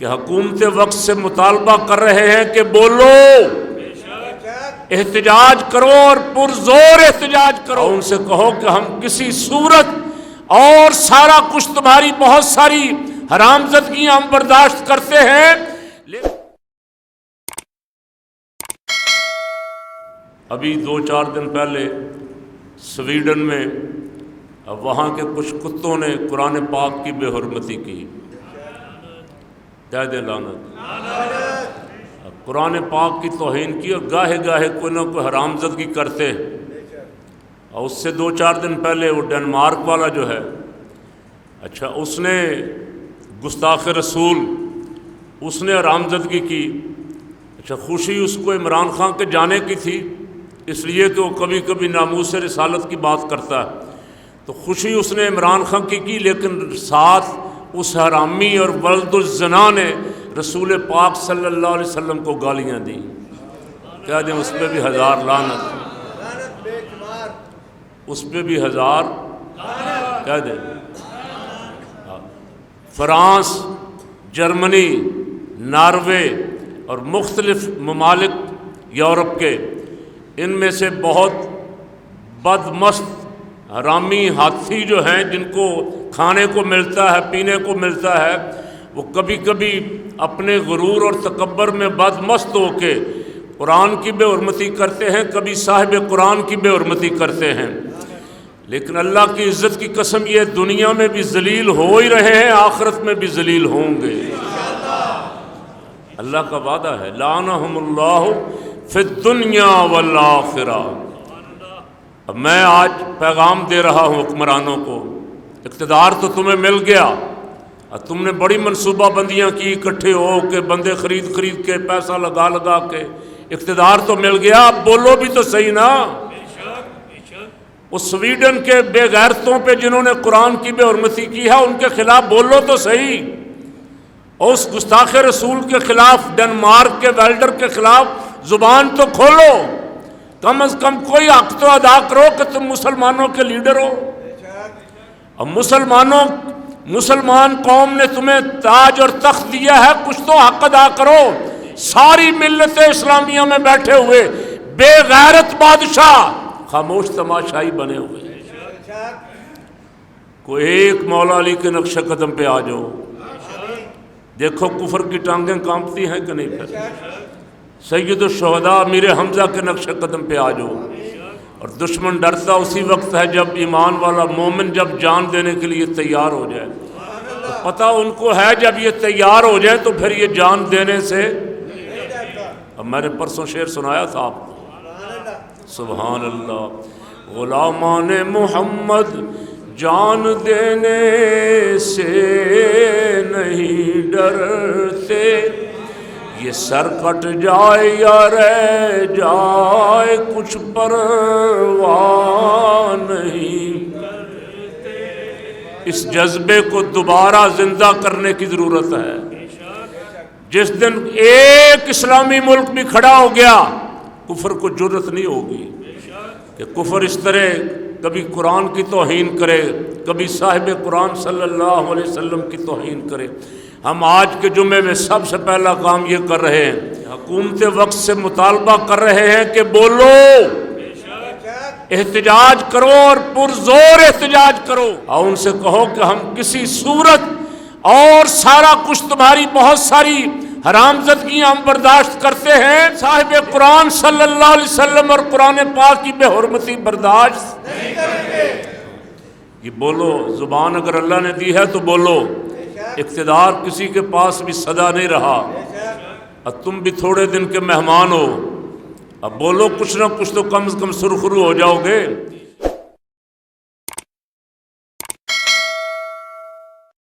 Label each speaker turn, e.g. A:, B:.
A: کہ حکومت وقت سے مطالبہ کر رہے ہیں کہ بولو، احتجاج کرو اور پرزور احتجاج کرو۔ ان سے کہو کہ ہم کسی صورت اور سارا کچھ تمہاری بہت ساری حرامزدگیاں ہم برداشت کرتے ہیں، ابھی 2-4 دن پہلے سویڈن میں وہاں کے کچھ کتوں نے قرآن پاک کی بے حرمتی کی، دے لعنت، قرآن پاک کی توہین کی، اور گاہے گاہے کوئی نہ کوئی حرامزدگی کرتے۔ اور اس سے 2-4 دن پہلے وہ ڈنمارک والا جو ہے، اچھا اس نے گستاخ رسول، اس نے حرامزدگی کی۔ اچھا خوشی اس کو عمران خان کے جانے کی تھی، اس لیے کہ وہ کبھی کبھی ناموس رسالت کی بات کرتا ہے، تو خوشی اس نے عمران خان کی، لیکن ساتھ اس حرامی اور ولد الزنا نے رسول پاک صلی اللہ علیہ وسلم کو گالیاں دیں۔ کہہ دیں اس پہ بھی 1000 لعنت، اس پہ بھی 1000 کہہ دیں۔ فرانس، جرمنی، ناروے اور مختلف ممالک یورپ کے، ان میں سے بہت بدمست حرامی ہاتھی جو ہیں، جن کو کھانے کو ملتا ہے، پینے کو ملتا ہے، وہ کبھی کبھی اپنے غرور اور تکبر میں بدمست ہو کے قرآن کی بے حرمتی کرتے ہیں، کبھی صاحب قرآن کی بے حرمتی کرتے ہیں۔ لیکن اللہ کی عزت کی قسم، یہ دنیا میں بھی ذلیل ہو ہی رہے ہیں، آخرت میں بھی ذلیل ہوں گے۔ اللہ کا وعدہ ہے، لعنہم اللہ فی الدنیا والآخرہ۔ اب میں آج پیغام دے رہا ہوں حکمرانوں کو، اقتدار تو تمہیں مل گیا، اور تم نے بڑی منصوبہ بندیاں کی، اکٹھے ہو کے بندے خرید کے پیسہ لگا کے، اقتدار تو مل گیا، اب بولو بھی تو صحیح نا۔ اس سویڈن کے بے غیرتوں پہ جنہوں نے قرآن کی بے حرمتی کی ہے، ان کے خلاف بولو تو صحیح، اور اس گستاخ رسول کے خلاف، ڈنمارک کے ویلڈر کے خلاف زبان تو کھولو، کم از کم کوئی حق تو ادا کرو کہ تم مسلمانوں کے لیڈر ہو۔ اب مسلمان قوم نے تمہیں تاج اور تخت دیا ہے، کچھ تو حق ادا کرو۔ ساری ملت اسلامیہ میں بیٹھے ہوئے بے غیرت بادشاہ خاموش تماشائی بنے ہوئے۔ کوئی ایک مولا علی کے نقش قدم پہ آ جاؤ، دیکھو کفر کی ٹانگیں کانپتی ہیں کہ نہیں؟ پھر سید الشہداء امیر حمزہ کے نقش قدم پہ آ جاؤ۔ اور دشمن ڈرتا اسی وقت ہے جب ایمان والا مومن جب جان دینے کے لیے تیار ہو جائے، تو پتہ ان کو ہے جب یہ تیار ہو جائے تو پھر یہ جان دینے سے۔ اب میں نے پرسوں شعر سنایا تھا آپ کو، سبحان اللہ، غلامان محمد جان دینے سے نہیں ڈرتے، یہ سر کٹ جائے یا رہ جائے کچھ پرواہ نہیں۔ اس جذبے کو دوبارہ زندہ کرنے کی ضرورت ہے۔ جس دن ایک اسلامی ملک بھی کھڑا ہو گیا، کفر کو جرأت نہیں ہوگی کہ کفر اس طرح کبھی قرآن کی توہین کرے، کبھی صاحب قرآن صلی اللہ علیہ وسلم کی توہین کرے۔ ہم آج کے جمعے میں سب سے پہلا کام یہ کر رہے ہیں، حکومت وقت سے مطالبہ کر رہے ہیں کہ بولو، احتجاج کرو اور پرزور احتجاج کرو، اور ان سے کہو کہ ہم کسی صورت اور سارا کچھ تمہاری بہت ساری حرامزدگیاں ہم برداشت کرتے ہیں، صاحب قرآن صلی اللہ علیہ وسلم اور قرآن پاک کی بے حرمتی برداشت نہیں کریں گے۔ یہ بولو، زبان اگر اللہ نے دی ہے تو بولو۔ اقتدار کسی کے پاس بھی سدا نہیں رہا، اب تم بھی تھوڑے دن کے مہمان ہو، اب بولو کچھ نہ کچھ تو کم از کم سرخرو ہو جاؤ گے۔